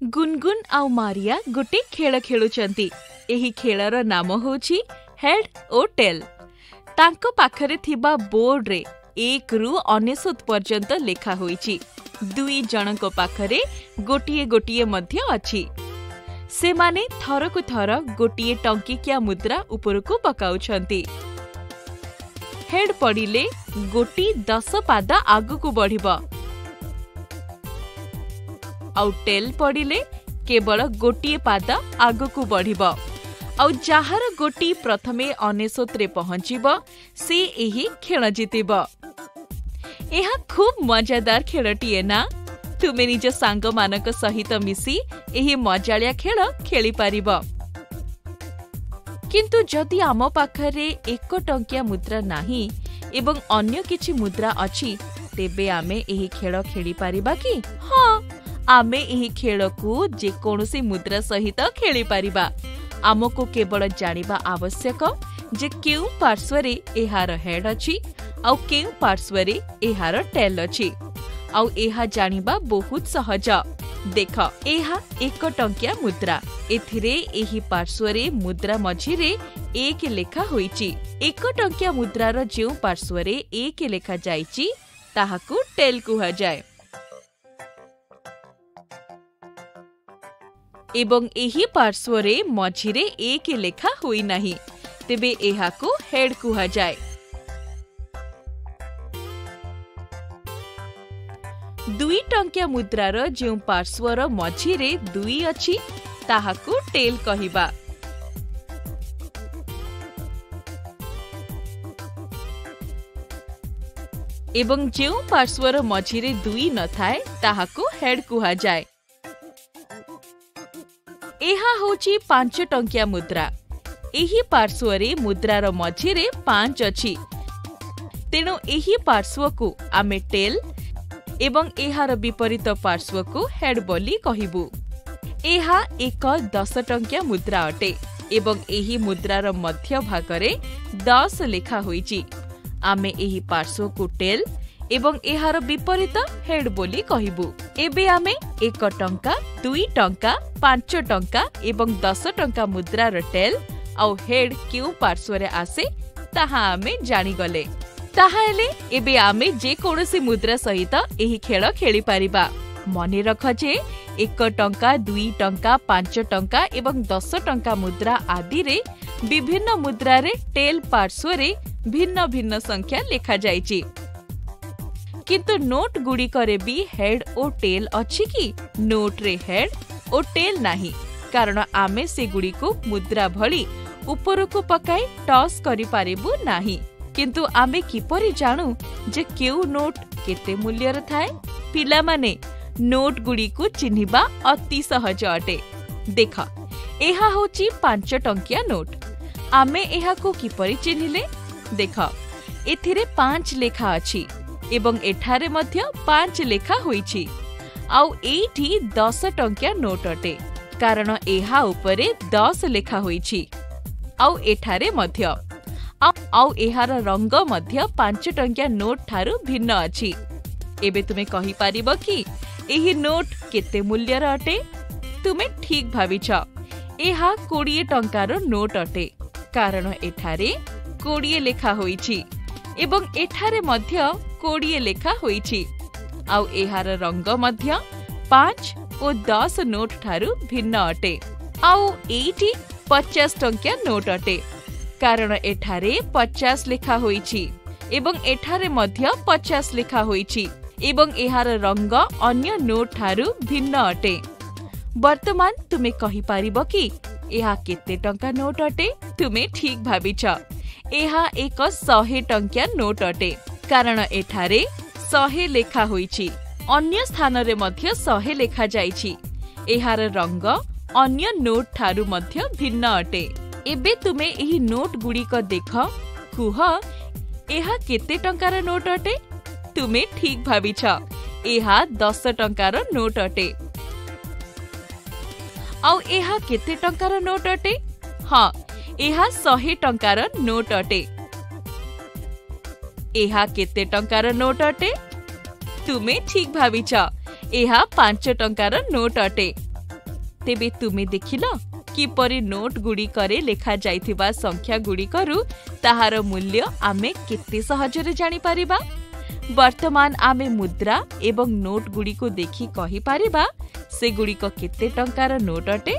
गुनगुन आउ मारिया गोटे खेल खेलुचंती। एही खेलर नाम होची हेड ओ टेल। तांको पाखरे थिबा बोर्ड रे 1 रु 99 पर्यंत लेखा होईची। दुई जनको पाखरे गोटिए गोटिए मध्य अछि। से माने थरकु थर गोटिए टंकिकिया मुद्रा उपरकु पकाउछंती। हेड पड़िले गोटी 10 पाद आगकु बढ़िबो। आउ टेल पड़िले केवल गोटिए पाद आगकु बढ़िबो। आउ जहार गोटी प्रथमे 99 रे पहुंचीबो से एही खेल जितिबो। एहा खूब मजादार खेलटिए ना। तुमे निज सांग मानक सहित मिसी एही मजालिया खेल खेली पारिबो। किंतु जदि आम पाखरे 1 टंकिया मुद्रा नाही एवं अन्य किछि मुद्रा अछि तेबे आमे एही खेल खेली पारिबा कि? हां, आमे एही खेल को जे कोनोसी मुद्रा सहित खेली पारिबा। आमको केवल जानिबा आवश्यक जे केउ पार्श्वरे एहार हेड अछि आउ केउ पार्श्वरे एहार टेल अछि। आउ एहा जानिबा बहुत सहज। देख, एहा 1 टंकिया मुद्रा। एथिरे एही पार्श्वरे मुद्रा मझिरे 1 लेखा होईची। 1 टंकिया मुद्रार जेउ पार्श्वरे 1 लेखा जाईची ताहाकू टेल कुहा जाय। एवं एही पार्श्वरे मझिरे 1 लेखा होई नाही तेबे एहाकू हेड कुहा जाय। दुई टंकिया मुद्रार जेउ पार्श्वर मझिरे 2 अछि ताहाकू टेल कहिबा। एवं जेउ पार्श्वर मझिरे 2 न थाए ताहाकू हेड कुहा जाय। एहा होची 5 टंकिया मुद्रा। एही पार्श्वरे मुद्रार मझिरे 5 अछि। तेणु एही पार्श्वकू आमे टेल एवं एहार विपरीत पार्श्वकू हेड बोली कहिबू। एहा 1 10 टंकिया मुद्रा अटे एवं एही मुद्रार मध्य भागरे 10 लेखा होईची। आमे एही पार्श्वकू टेल एवं एहार विपरीत हेड बोली कहिबू। एबे आमे 1 टंका, 2 टंका, 5 टंका एवं 10 टंका मुद्रार टेल आउ हेड क्यों पार्श्वरे आसे ताहा आमे जानी गले। ताहा हेले एबे आमे जे कोनोसी मुद्रा सहित एही खेल खेली पारिबा। मने रख जे 1 टंका, 2 टंका, 5 टंका एवं 10 टंका मुद्रा आदि रे विभिन्न मुद्रा रे टेल पार्श्वरे भिन्न भिन्न संख्या लेखा जाईची। किंतु नोट गुडी करे भी हेड ओ टेल अछि कि? नोट रे हेड ओ टेल नाही, कारण आमे से गुडी को मुद्रा भली ऊपर को पकाई टॉस करि पारिबु नाही। किंतु आमे किपरि जानू जे केउ नोट केते मूल्यर थाए? पिला माने नोट गुडी को चिन्हिबा अति सहज अटे। देख, एहा होची 5 टंकिया नोट। आमे एहा को किपरि चिन्हिले? देख, एथिरे 5 लेखा अछि एवं एठारे मध्य 5 लेखा होईची। आउ एठी 10 टंकिया नोट अटे, कारण एहा उपरे 10 लेखा होईची। आउ एठारे मध्य आउ एहार रंग मध्य 5 टंकिया नोट ठारू भिन्न अछि। एबे तुमे कहि पारिबो कि एही नोट केते मूल्यर अटे? तुमे ठीक भाबिछ। एहा 20 टंकार नोट अटे, कारण एठारे 20 लेखा होईची एवं एठारे मध्य 20 लेखा होईची। आउ एहार रंग मध्य 5 और 10 नोट ठारू भिन्न अटे। आउ एठी 50 टंकिया नोट अटे, कारण एठारे 50 लेखा होईची एवं एठारे मध्य 50 लेखा होईची एवं एहार रंग अन्य नोट ठारू भिन्न अटे। वर्तमान तुमे कहि पारिबो कि एहा केते टंका नोट अटे? तुमे ठीक भाबिछ। एहा 100 टंकिया नोट अटे, कारण एठारे 100 लेखा होईची। अन्य स्थान रे मध्य 100 लेखा जाईची। एहार रंग अन्य नोट ठारू मध्य भिन्न अटे। एबे तुमे एही नोट गुडी को देख, कुह एहा केते टंकार नोट अटे? तुमे ठीक भाबिछ। एहा 10 टंकार नोट अटे। आउ एहा केते टंकार नोट अटे? हां, एहा 100 टंकार नोट अटे। एहा केते टंकार नोट अटे? तुमे ठीक भाबिछ। एहा 5 टंकार नोट अटे। तेबे तुमे देखिलो किपरि नोट गुड़िकरे लेखा जाइथिबा संख्या गुड़िकरू ताहार मूल्य आमे केते सहजरे जानि परिबा। वर्तमान आमे मुद्रा एवं नोट गुड़िको देखि कहि परिबा से गुड़िको केते टंकार नोट अटे।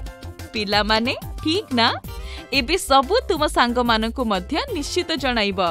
पिला माने ठीक ना? एबे सबु तुम सांग मानकु मध्य निश्चित जणाइब।